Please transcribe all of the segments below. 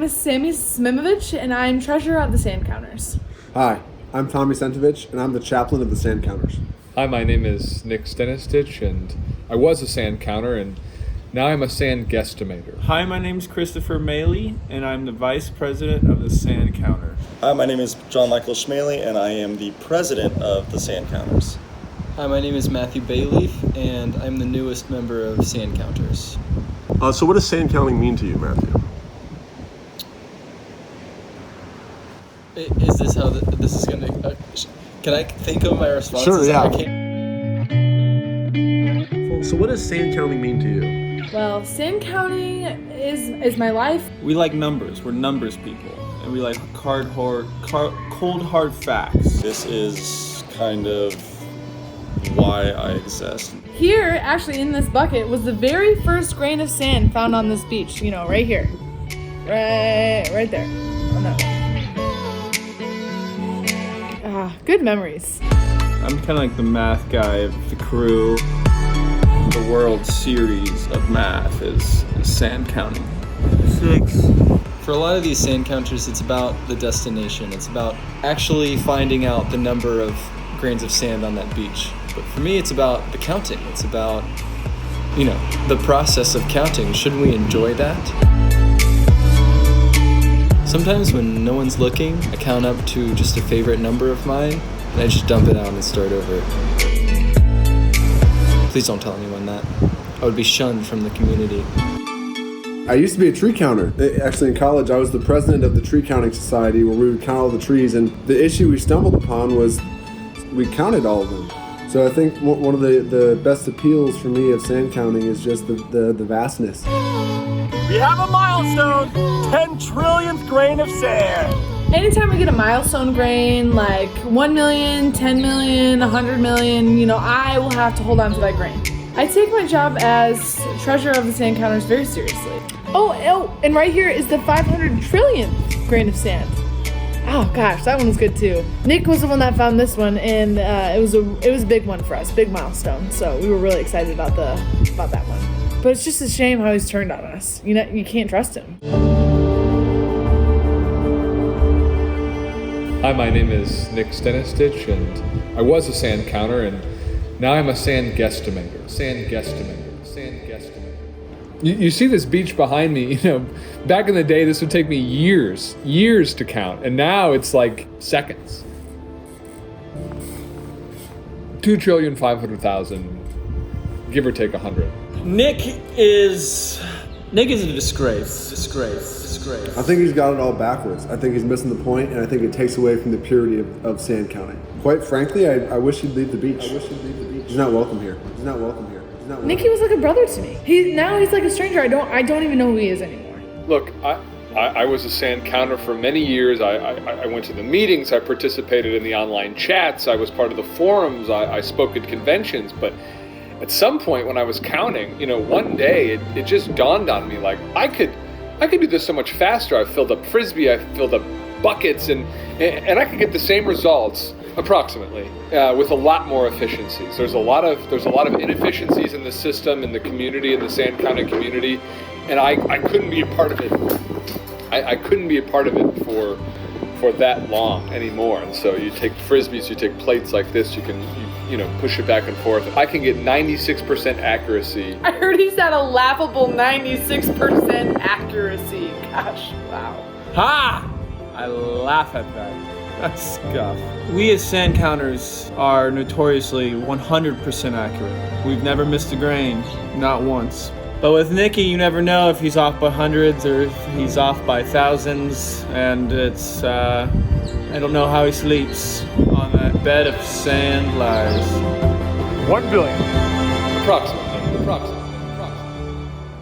is Sammy Smimovich, and I'm treasurer of the Sand Counters. Hi, I'm Tommy Sentovich, and I'm the chaplain of the Sand Counters. Hi, my name is Nick Stenistich, and I was a sand counter, and now I'm a sand guesstimator. Hi, my name is Christopher Maley, and I'm the vice president of the Sand Counter. Hi, my name is John Michael Schmaley, and I am the president of the Sand Counters. Hi, my name is Matthew Bayleaf, and I'm the newest member of Sand Counters. So what does sand counting mean to you, Matthew? Is this how this is going to... can I think of my responses? Sure, yeah. I can't. So what does sand counting mean to you? Well, sand counting is my life. We like numbers. We're numbers people, and we like cold, hard facts. This is kind of why I exist. Here, actually, in this bucket, was the very first grain of sand found on this beach. You know, right here. Right there. On that one. Good memories. I'm kind of like the math guy of the crew. The World Series of math is sand counting. 6. For a lot of these sand counters, it's about the destination. It's about actually finding out the number of grains of sand on that beach. But for me, it's about the counting. It's about, the process of counting. Shouldn't we enjoy that? Sometimes when no one's looking, I count up to just a favorite number of mine, and I just dump it out and start over. Please don't tell anyone that. I would be shunned from the community. I used to be a tree counter. Actually, in college, I was the president of the tree counting society where we would count all the trees, and the issue we stumbled upon was we counted all of them. So I think one of the best appeals for me of sand counting is just the vastness. We have a milestone, 10 trillionth grain of sand. Anytime we get a milestone grain, like 1 million, 10 million, 100 million, I will have to hold on to that grain. I take my job as treasurer of the Sand Counters very seriously. Oh, and right here is the 500 trillionth grain of sand. Oh gosh, that one was good too. Nick was the one that found this one, and it was a big one for us, big milestone. So we were really excited about that one. But it's just a shame how he's turned on us. You can't trust him. Hi, my name is Nick Stenistich, and I was a sand counter, and now I'm a sand guesstimator. Sand guesstimator. Sand guesstimator. You see this beach behind me, back in the day, this would take me years to count, and now it's like seconds. 2,500,000, give or take 100. Nick is a disgrace. I think he's got it all backwards. I think he's missing the point, and I think it takes away from the purity of sand counting. Quite frankly, I wish he'd leave the beach. He's not welcome here. Nicky was like a brother to me. He's like a stranger. I don't even know who he is anymore. Look, I was a sand counter for many years. I went to the meetings, I participated in the online chats, I was part of the forums, I spoke at conventions, but at some point when I was counting, one day it just dawned on me, like, I could do this so much faster. I filled up Frisbee, I filled up buckets, and I could get the same results, approximately, with a lot more efficiencies. There's a lot of inefficiencies in the system, in the community, in the sand counting community, and I couldn't be a part of it. I couldn't be a part of it for that long anymore. And so you take Frisbees, you take plates like this, you can push it back and forth. I can get 96% accuracy. I heard he's at a laughable 96% accuracy. Gosh, wow. Ha! I laugh at that. That's scuff. We as sand counters are notoriously 100% accurate. We've never missed a grain, not once. But with Nicky, you never know if he's off by hundreds or if he's off by thousands, and it's, I don't know how he sleeps on that bed of sand lies. 1 billion. Approximately.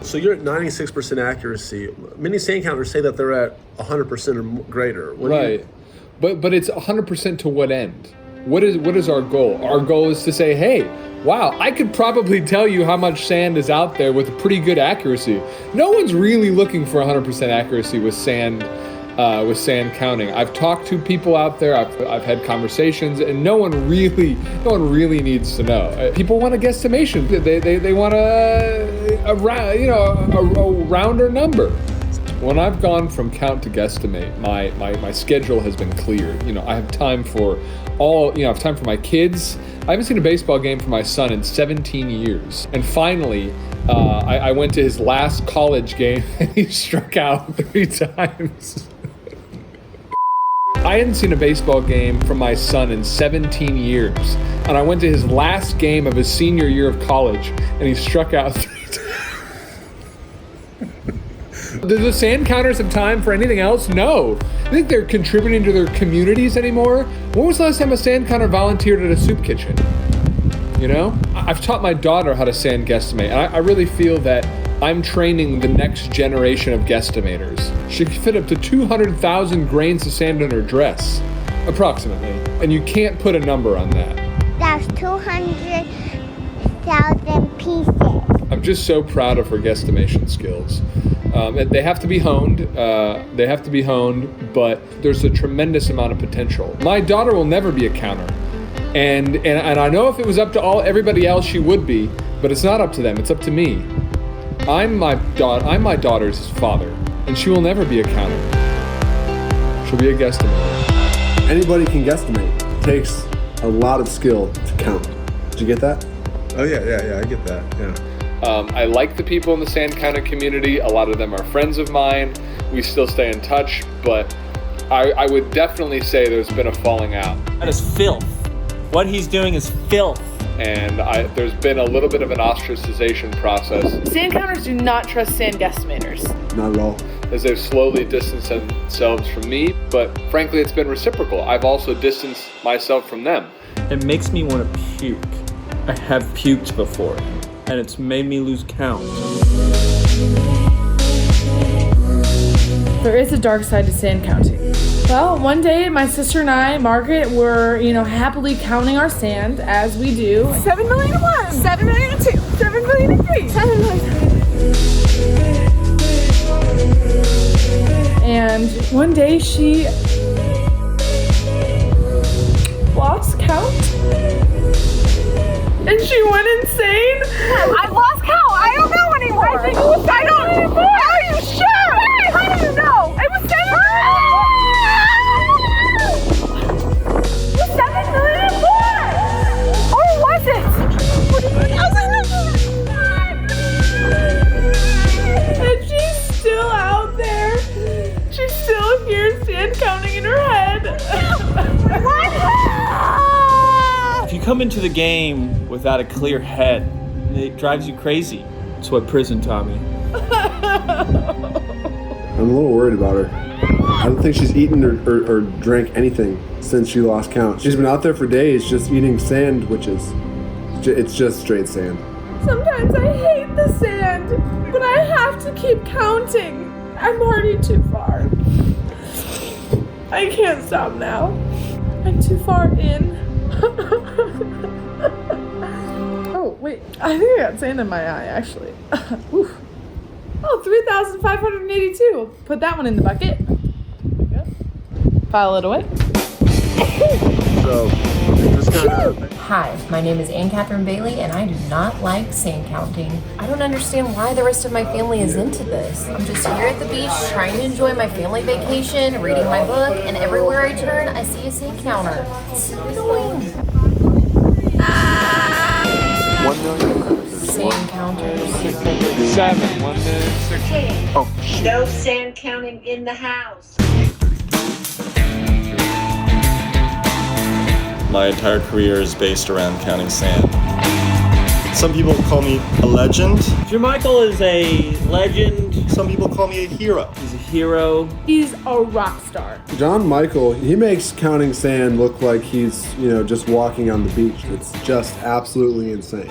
So you're at 96% accuracy. Many sand counters say that they're at 100% or greater. Right. But it's 100% to what end? What is our goal? Our goal is to say, hey, wow, I could probably tell you how much sand is out there with pretty good accuracy. No one's really looking for 100% accuracy with sand counting. I've talked to people out there. I've had conversations, and no one really needs to know. People want a guesstimation. They want a rounder number. When I've gone from count to guesstimate, my schedule has been clear. I have time for I have time for my kids. I haven't seen a baseball game for my son in 17 years. And finally, I went to his last college game and he struck out 3 times. I hadn't seen a baseball game from my son in 17 years. And I went to his last game of his senior year of college and he struck out 3 times. Do the Sand Counters have time for anything else? No. I think they're contributing to their communities anymore. When was the last time a Sand Counter volunteered at a soup kitchen? I've taught my daughter how to sand guesstimate, and I really feel that I'm training the next generation of guesstimators. She can fit up to 200,000 grains of sand in her dress, approximately. And you can't put a number on that. That's 200,000 pieces. I'm just so proud of her guesstimation skills. They have to be honed. But there's a tremendous amount of potential. My daughter will never be a counter. And I know if it was up to everybody else, she would be, but it's not up to them. It's up to me. I'm my daughter's father, and she will never be a counter. She'll be a guesstimator. Anybody can guesstimate. It takes a lot of skill to count. Did you get that? Oh yeah, I get that. Yeah. I like the people in the Sand Counter community. A lot of them are friends of mine. We still stay in touch, but I would definitely say there's been a falling out. That is filth. What he's doing is filth. And there's been a little bit of an ostracization process. Sand counters do not trust sand guesstimators. Not at all. As they've slowly distanced themselves from me, but frankly, it's been reciprocal. I've also distanced myself from them. It makes me want to puke. I have puked before, and it's made me lose count. There is a dark side to sand counting. Well, one day my sister and I, Margaret, were, happily counting our sand as we do. 7 million to 1, 7 million to 2, 7 million to 3, 7 million. And one day she lost count. And she went insane. I've lost count. I don't know anymore. I think it was 7 million. Are you sure? How do you know? It was 7 million. It was 7 million more. Or was it? And she's still out there. She still hears sand counting in her head. If you come into the game without a clear head, it drives you crazy. That's what prison taught me. I'm a little worried about her. I don't think she's eaten or drank anything since she lost count. She's been out there for days just eating sandwiches. It's just straight sand. Sometimes I hate the sand, but I have to keep counting. I'm already too far. I can't stop now. I'm too far in. Oh, wait. I think I got sand in my eye, actually. Oof. Oh, 3,582. Put that one in the bucket. File it away. So just kind of. Hi, my name is Ann Catherine Bailey, and I do not like sand counting. I don't understand why the rest of my family is into this. I'm just here at the beach trying to enjoy my family vacation, reading my book, and everywhere I turn, I see a sand counter. It's so annoying. 1 million. Sand counters. 7, 1 minute, 6. Oh. No sand counting in the house. My entire career is based around counting sand. Some people call me a legend. Jermichael is a legend. Some people call me a hero. He's a hero. He's a rock star. John Michael, he makes counting sand look like he's, just walking on the beach. It's just absolutely insane.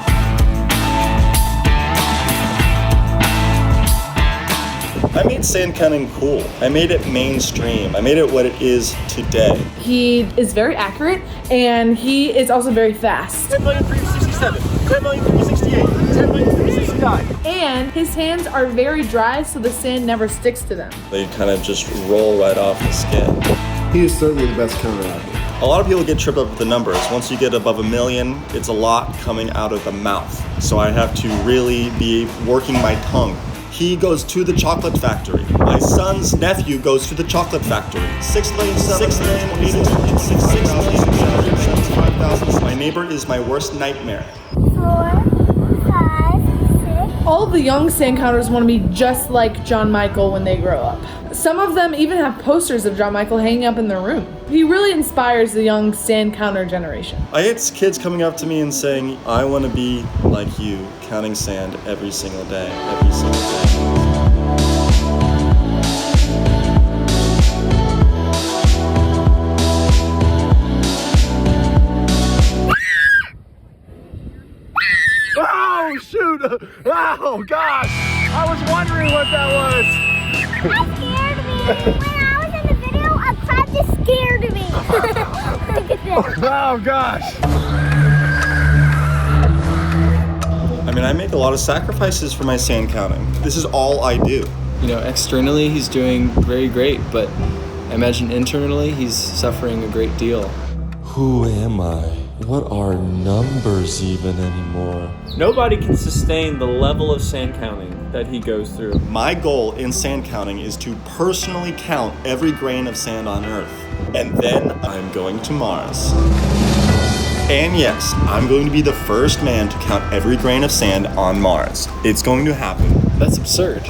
I made sand counting cool. I made it mainstream. I made it what it is today. He is very accurate, and he is also very fast. 10,367, 10,368, 10,369. And his hands are very dry, so the sand never sticks to them. They kind of just roll right off the skin. He is certainly the best counter out there. A lot of people get tripped up with the numbers. Once you get above 1 million, it's a lot coming out of the mouth. So I have to really be working my tongue He goes to the chocolate factory. My son's nephew goes to the chocolate factory. 6,775,000. My neighbor is my worst nightmare. 4, 5, 6. All of the young sand counters want to be just like John Michael when they grow up. Some of them even have posters of John Michael hanging up in their room. He really inspires the young sand counter generation. I get kids coming up to me and saying, I want to be like you, counting sand every single day, every single day. Oh, shoot! Oh, gosh! I was wondering what that was. That scared me. When I was in the video, a crab just scared me. Look at this. Oh, gosh! I mean, I make a lot of sacrifices for my sand counting. This is all I do. You know, externally he's doing very great, but I imagine internally he's suffering a great deal. Who am I? What are numbers even anymore? Nobody can sustain the level of sand counting that he goes through. My goal in sand counting is to personally count every grain of sand on Earth. And then I'm going to Mars. And yes, I'm going to be the first man to count every grain of sand on Mars. It's going to happen. That's absurd.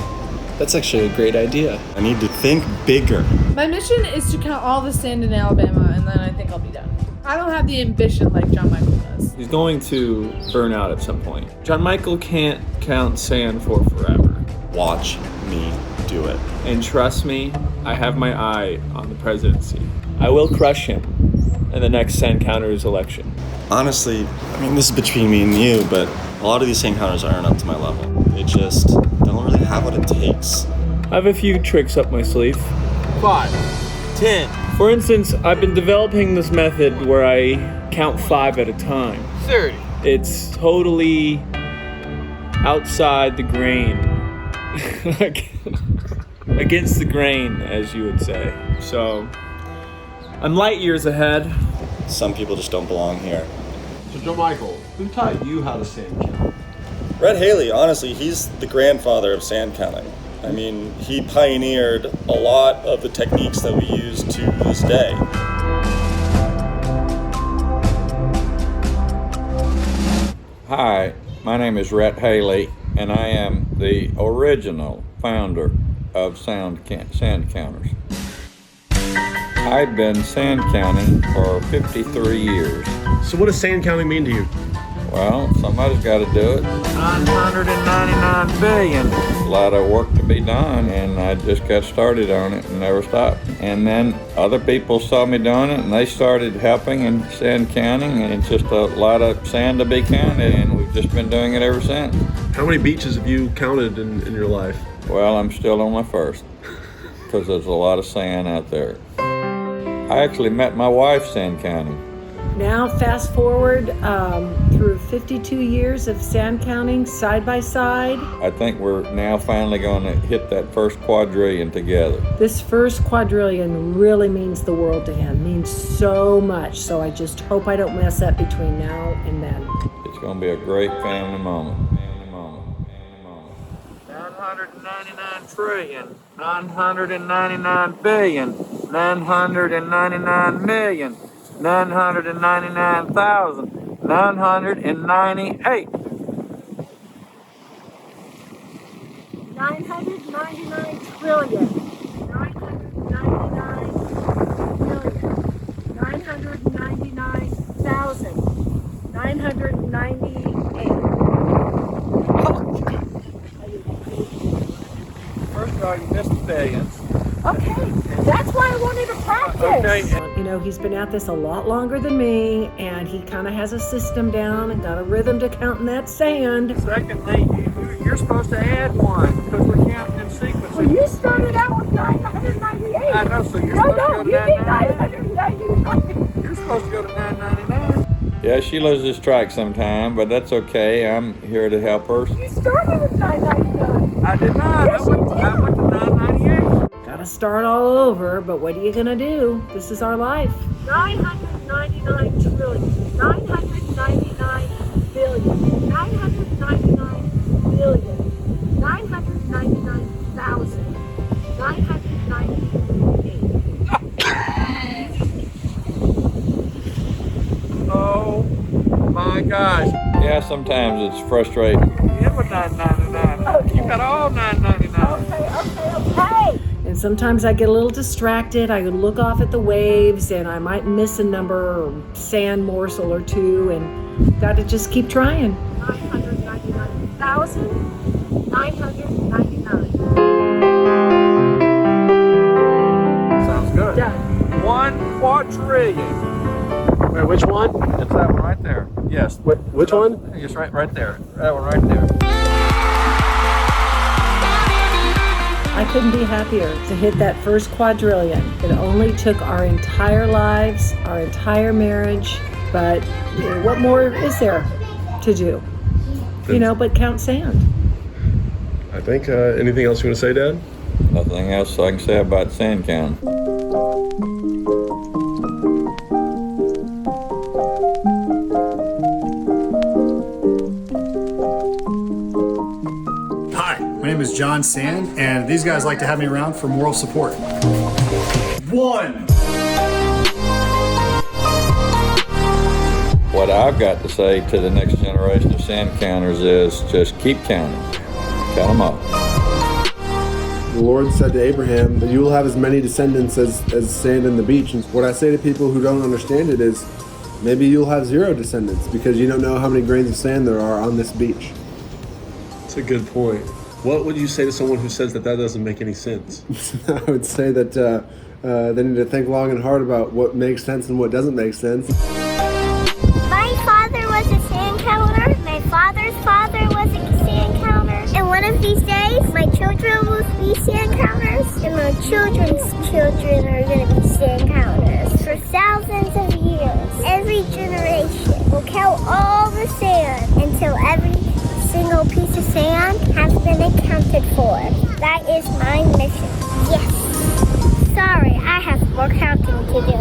That's actually a great idea. I need to think bigger. My mission is to count all the sand in Alabama, and then I think I'll be done. I don't have the ambition like John Michael does. He's going to burn out at some point. John Michael can't count sand for forever. Watch me do it. And trust me, I have my eye on the presidency. I will crush him in the next sand counters election. Honestly, I mean, this is between me and you, but a lot of these sand counters aren't up to my level. They just don't really have what it takes. I have a few tricks up my sleeve. 5, 10, For instance, I've been developing this method where I count 5 at a time. 30. It's totally outside the grain. Against the grain, as you would say. So, I'm light years ahead. Some people just don't belong here. So, Joe Michael, who taught you how to sand count? Ryan Hailey, honestly, he's the grandfather of sand counting. I mean, he pioneered a lot of the techniques that we use to this day. Hi, my name is Rhett Hailey, and I am the original founder of sand counters. I've been sand counting for 53 years. So what does sand counting mean to you? Well, somebody's got to do it. 999 billion. A lot of work to be done, and I just got started on it and never stopped. And then other people saw me doing it, and they started helping in sand counting, and it's just a lot of sand to be counted, and we've just been doing it ever since. How many beaches have you counted in your life? Well, I'm still on my first, because there's a lot of sand out there. I actually met my wife sand counting. Now fast forward through 52 years of sand counting side by side. I think we're now finally going to hit that first quadrillion together. This first quadrillion really means the world to him, means so much. So I just hope I don't mess up between now and then. It's going to be a great family moment. 999 trillion, 999 billion, 999 million. 999,998. 999 trillion. 999 million. 999,000. 998. First of all, you missed the billions. Okay, that's why I wanted to practice. Okay. You know, he's been at this a lot longer than me, and he kind of has a system down and got a rhythm to counting that sand. Secondly, you're supposed to add one because we're counting in sequence. Well, you started out with 998. I know, so you're No, supposed no, to go to you did 999. 999. You're supposed to go to 999. Yeah, she loses track sometime, but that's okay. I'm here to help her. You started with 999. I did not. Yes, I went to 998. Gotta start all over, but what are you gonna do? This is our life. 999 trillion. 999 billion. 999 billion. 999 gosh. Yeah, sometimes it's frustrating. Give a $9.99. You got all $9.99. Okay. And sometimes I get a little distracted. I look off at the waves and I might miss a number or sand morsel or two, and gotta just keep trying. 999,999. Sounds good. Done. 1 quadrillion. Wait, which one? It's that one right there. Yes. Which one? It's right there. That one right there. I couldn't be happier to hit that first quadrillion. It only took our entire lives, our entire marriage, but what more is there to do? But count sand. I think, anything else you want to say, Dad? Nothing else I can say about sand counting. Hi, my name is John Sand, and these guys like to have me around for moral support. 1. What I've got to say to the next generation of sand counters is just keep counting. Count them up. The Lord said to Abraham that you will have as many descendants as sand in the beach. And what I say to people who don't understand it is, maybe you'll have 0 descendants because you don't know how many grains of sand there are on this beach. That's a good point. What would you say to someone who says that doesn't make any sense? I would say that they need to think long and hard about what makes sense and what doesn't make sense. My father was a sand counter. My father's father was a sand counter. And one of these days, my children will be sand counters, and my children's children are going to be sand counters for thousands of years. Every generation will count all the sand until every single piece of sand has been accounted for. That is my mission. Yes. Sorry, I have more counting to do.